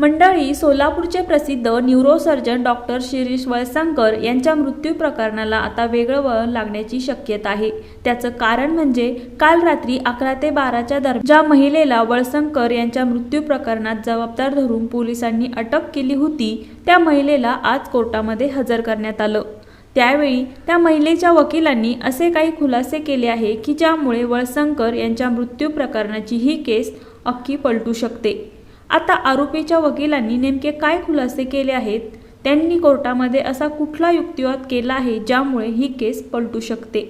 मंडळी, सोलापूरचे प्रसिद्ध न्यूरोसर्जन डॉक्टर शिरीष वळसंकर यांच्या मृत्यू प्रकरणाला आता वेगळं वळण लागण्याची शक्यता आहे। त्याचं कारण म्हणजे काल रात्री 11 ते 12च्या दरम्यान ज्या महिलेला वळसंकर यांच्या मृत्यू प्रकरणात जबाबदार धरून पोलिसांनी अटक केली होती, त्या महिलेला आज कोर्टामध्ये हजर करण्यात आलं। त्यावेळी त्या महिलेच्या वकिलांनी असे काही खुलासे केले आहे की ज्यामुळे वळसंकर यांच्या मृत्यू प्रकरणाची ही केस अख्खी पलटू शकते। आता आरोपीच्या वकिलांनी नेमके काय खुलासे केले आहेत, त्यांनी कोर्टामध्ये असा कुठला युक्तिवाद केला आहे ज्यामुळे ही केस पलटू शकते।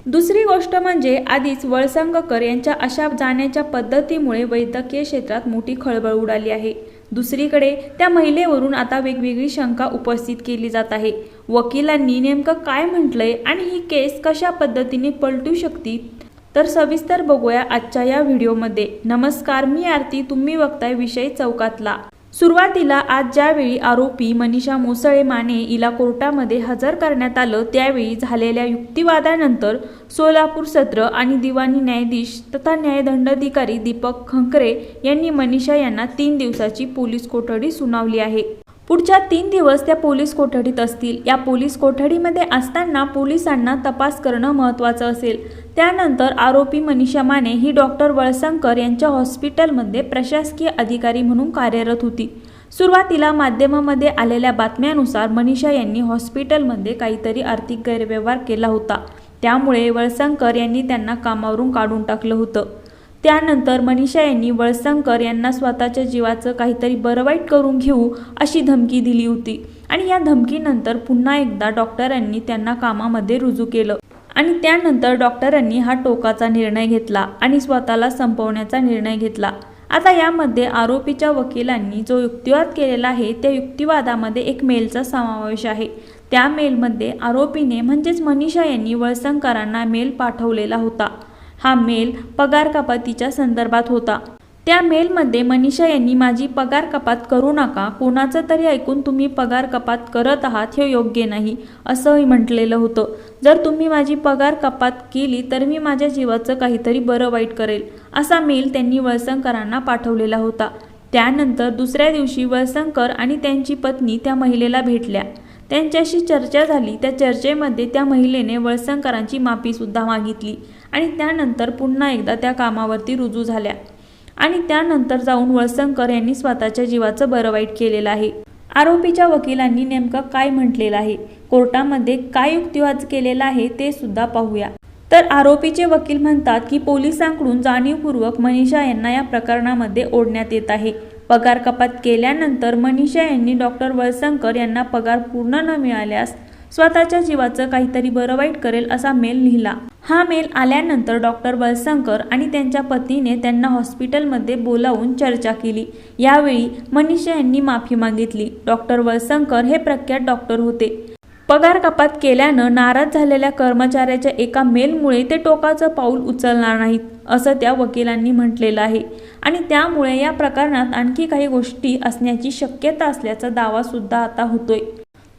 दुसरी गोष्ट म्हणजे आधीच वळसंकर यांच्या अशा जाण्याच्या पद्धतीमुळे वैद्यकीय क्षेत्रात मोठी खळबळ उडाली आहे। दुसरीकडे त्या महिलेवरून आता वेगवेगळी शंका उपस्थित केली जात आहे। वकिलांनी नेमकं काय म्हटलंय आणि ही केस कशा पद्धतीने पलटू शकते तर सविस्तर बघूया आजच्या या व्हिडिओमध्ये। नमस्कार, मी आरती, तुम्ही बघताय विषय चौकातला। सुरुवातीला आज ज्यावेळी आरोपी मनीषा मोसळे माने हिला कोर्टामध्ये हजर करण्यात आलं, त्यावेळी झालेल्या युक्तिवादानंतर सोलापूर सत्र आणि दिवाणी न्यायाधीश तथा न्यायदंडाधिकारी दीपक खंकरे यांनी मनीषा यांना 3 दिवसाची पोलीस कोठडी सुनावली आहे। पुढच्या 3 दिवस त्या पोलीस कोठडीत असतील। या पोलीस कोठडीमध्ये असताना पोलिसांना तपास करणं महत्त्वाचं असेल। त्यानंतर आरोपी मनीषा माने ही डॉक्टर वळसंकर यांच्या हॉस्पिटलमध्ये प्रशासकीय अधिकारी म्हणून कार्यरत होती। सुरुवातीला माध्यमामध्ये आलेल्या बातम्यानुसार मनीषा यांनी हॉस्पिटलमध्ये काहीतरी आर्थिक गैरव्यवहार केला होता, त्यामुळे वळसंकर यांनी त्यांना कामावरून काढून टाकलं होतं। त्यानंतर मनीषा यांनी वळसंकर यांना स्वतःच्या जीवाचं काहीतरी बरं वाईट करून घेऊ अशी धमकी दिली होती आणि या धमकीनंतर पुन्हा एकदा डॉक्टरांनी त्यांना कामामध्ये रुजू केलं आणि त्यानंतर डॉक्टरांनी हा टोकाचा निर्णय घेतला आणि स्वतःला संपवण्याचा निर्णय घेतला। आता यामध्ये आरोपीच्या वकिलांनी जो युक्तिवाद केलेला आहे त्या युक्तिवादामध्ये एक मेलचा समावेश आहे। त्या मेलमध्ये आरोपीने म्हणजेच मनीषा यांनी वळसंकरांना मेल पाठवलेला होता। हा मेल पगार कपातीच्या संदर्भात होता। त्या मेलमध्ये मनीषा यांनी माझी पगार कपात करू नका, कोणाचं तरी ऐकून तुम्ही पगार कपात करत आहात हे योग्य नाही असंही म्हटलेलं होतं। जर तुम्ही माझी पगार कपात केली तर मी माझ्या जीवाचं काहीतरी बरं वाईट करेल असा मेल त्यांनी वळसंकरांना पाठवलेला होता। त्यानंतर दुसऱ्या दिवशी वळसंकर आणि त्यांची पत्नी त्या महिलेला भेटल्या, त्यांच्याशी चर्चा झाली। त्या चर्चेमध्ये त्या महिलेने वळसंकरांची माफीसुद्धा मागितली आणि त्यानंतर पुन्हा एकदा त्या कामावरती रुजू झाल्या आणि त्यानंतर जाऊन वळसंकर यांनी स्वतःच्या जीवाचं बरं वाईट केलेलं आहे। आरोपीच्या वकिलांनी नेमकं काय म्हटलेलं आहे, कोर्टामध्ये काय युक्तिवाद केलेला आहे ते सुद्धा पाहूया। तर आरोपीचे वकील म्हणतात की पोलिसांकडून जाणीवपूर्वक मनीषा यांना या प्रकरणामध्ये ओढण्यात येत आहे। पगार कपात केल्यानंतर मनीषा यांनी डॉक्टर वळसंकर यांना पगार पूर्ण न मिळाल्यास स्वतःच्या जीवाचं काहीतरी बरं वाईट करेल असा मेल लिहिला। हा मेल आल्यानंतर डॉक्टर वळसंकर आणि त्यांच्या पत्नीने त्यांना हॉस्पिटलमध्ये बोलावून चर्चा केली। यावेळी मनीषा यांनी माफी मागितली। डॉक्टर वळसंकर हे प्रख्यात डॉक्टर होते। पगार कपात केल्यानं नाराज झालेल्या कर्मचाऱ्याच्या एका मेलमुळे ते टोकाचं पाऊल उचलणार नाहीत असं त्या वकिलांनी म्हटलेलं आहे आणि त्यामुळे या प्रकरणात आणखी काही गोष्टी असण्याची शक्यता असल्याचा दावा सुद्धा आता होतोय।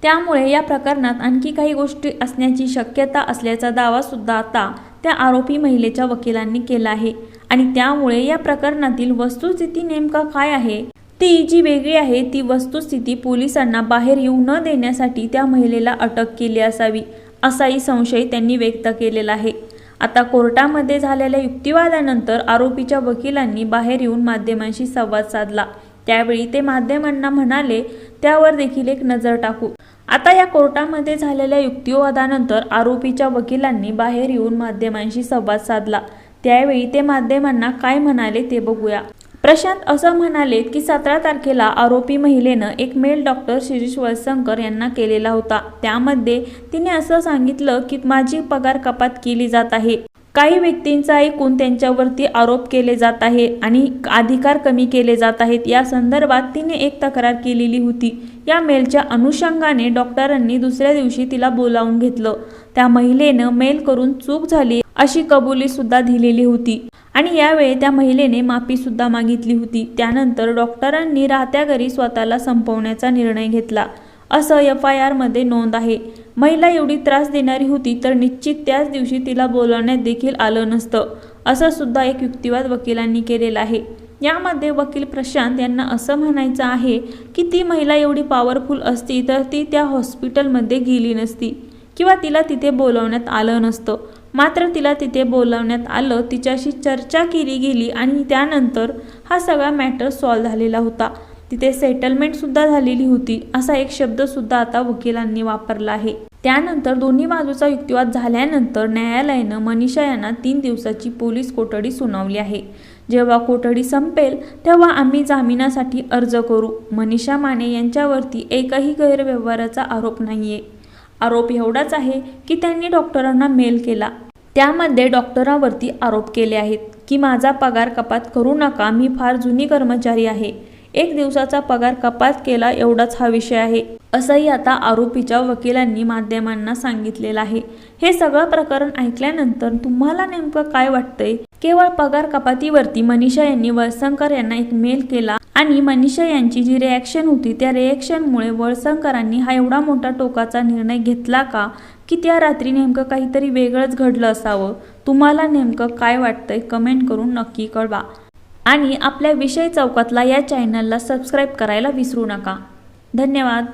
त्यामुळे या प्रकरणात आणखी काही गोष्टी असण्याची शक्यता असल्याचा दावा सुद्धा आता त्या आरोपी महिलेच्या वकिलांनी केला आहे आणि त्यामुळे या प्रकरणातील वस्तुस्थिती नेमका काय आहे ती जी वेगळी आहे ती वस्तुस्थिती पोलिसांना बाहेर येऊ न देण्यासाठी त्या महिलेला अटक केली असावी असाही संशय त्यांनी व्यक्त केलेला आहे। आता कोर्टामध्ये झालेल्या युक्तिवादानंतर आरोपीच्या वकिलांनी बाहेर येऊन माध्यमांशी संवाद साधला। त्यावेळी ते माध्यमांना म्हणाले, त्यावर देखील एक नजर टाकू। आता या कोर्टामध्ये झालेल्या युक्तिवादानंतर आरोपीच्या वकिलांनी बाहेर येऊन माध्यमांशी संवाद साधला। त्यावेळी ते माध्यमांना काय म्हणाले ते बघूया। प्रशांत असं म्हणाले की 17 तारखेला आरोपी महिलेनं एक मेल डॉक्टर शिरीष वळसंकर यांना केलेला होता। त्यामध्ये तिने असं सांगितलं की माझी पगार कपात केली जात आहे, काही व्यक्तींचा ऐकून त्यांच्यावरती आरोप केले जात आहे आणि अधिकार कमी केले जात आहेत। या संदर्भात तिने एक तक्रार केलेली होती। या मेलच्या अनुषंगाने डॉक्टरांनी दुसऱ्या दिवशी तिला बोलावून घेतलं। त्या महिलेनं मेल करून चूक झाली अशी कबुली सुद्धा दिलेली होती आणि यावेळी त्या महिलेने माफी सुद्धा मागितली होती। त्यानंतर डॉक्टरांनी राहत्या घरी स्वतःला संपवण्याचा निर्णय घेतला असं FIR मध्ये नोंद आहे। महिला एवढी त्रास देणारी होती तर निश्चित त्याच दिवशी तिला बोलावण्यात देखील आलं नसतं असं सुद्धा एक युक्तिवाद वकिलांनी केलेला आहे। यामध्ये वकील प्रशांत यांना असं म्हणायचं आहे की ती महिला एवढी पॉवरफुल असती तर ती त्या हॉस्पिटलमध्ये गेली नसती किंवा तिला तिथे बोलावण्यात आलं नसतं. मात्र तिला तिथे बोलावण्यात आलं, तिच्याशी चर्चा केली गेली आणि त्यानंतर हा सगळा मॅटर सॉल्व्ह झालेला होता. तिथे सेटलमेंटसुद्धा झालेली होती असा एक शब्दसुद्धा आता वकिलांनी वापरला आहे. त्यानंतर दोन्ही बाजूचा युक्तिवाद झाल्यानंतर न्यायालयानं मनीषा यांना 3 दिवसाची पोलीस कोठडी सुनावली आहे. जेव्हा कोठडी संपेल तेव्हा आम्ही जामिनासाठी अर्ज करू. मनीषा माने यांच्यावरती एकही गैरव्यवहाराचा आरोप नाहीये. आरोप एवढाच आहे की त्यांनी डॉक्टरांना मेल केला. त्यामध्ये डॉक्टरांवरती आरोप केले आहेत की माझा पगार कपात करू नका, मी फार जुनी कर्मचारी आहे. 1 दिवसाचा पगार कपात केला एवढाच हा विषय आहे असंही आता आरोपीच्या वकिलांनी माध्यमांना सांगितलेलं आहे. हे सगळं प्रकरण ऐकल्यानंतर तुम्हाला नेमकं काय वाटतंय? केवळ पगार कपातीवरती मनीषा यांनी वळसंकर यांना एक मेल केला आणि मनीषा यांची जी रिॲक्शन होती त्या रिॲक्शनमुळे वळसंकरांनी हा एवढा मोठा टोकाचा निर्णय घेतला का की त्या रात्री नेमकं काहीतरी वेगळंच घडलं असावं? तुम्हाला नेमकं काय वाटतंय कमेंट करून नक्की कळवा आणि आपल्या विषय चौकातला या चॅनलला सबस्क्राईब करायला विसरू नका. धन्यवाद.